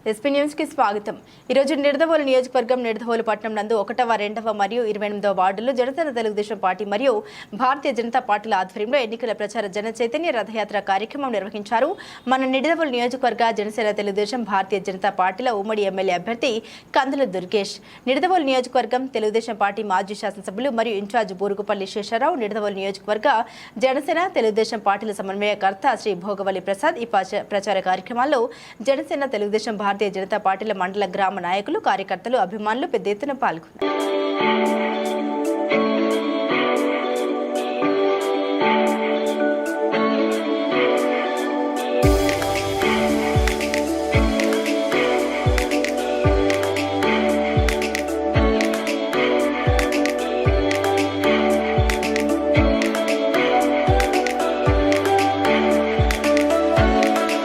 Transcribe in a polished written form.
SP news కి స్వాగతం. ఈ రోజు నిడదవోలు నియోజకవర్గం నిడదవోలు పట్టణం నందు 1వ, 2వ మరియు 28వ వార్డుల్లో జనసేన తెలుగుదేశం పార్టీ మరియు భారతీయ జనతా పార్టీల ఆధ్వర్యంలో ఎన్నికల ప్రచార జన చైతన్య రథయాత్ర కార్యక్రమం నిర్వహించారు. మన నిడదవోలు నియోజకవర్గ జనసేన తెలుగుదేశం భారతీయ జనతా పార్టీల ఉమ్మడి ఎమ్మెల్యే అభ్యర్థి కందుల దుర్గేష్, నిడదవోలు నియోజకవర్గం తెలుగుదేశం పార్టీ మాజీ శాసనసభ్యులు మరియు ఇన్ఛార్జ్ బూరుగుపల్లి శేషారావు, నిడదవోలు నియోజకవర్గ జనసేన తెలుగుదేశం పార్టీల సమన్వయకర్త శ్రీ భోగవల్లి ప్రసాద్ ఈ ప్రచార కార్యక్రమాల్లో జనసేన తెలుగుదేశం భారతీయ జనతా పార్టీల మండల గ్రామ నాయకులు, కార్యకర్తలు, అభిమానులు పెద్ద ఎత్తున పాల్గొన్నారు.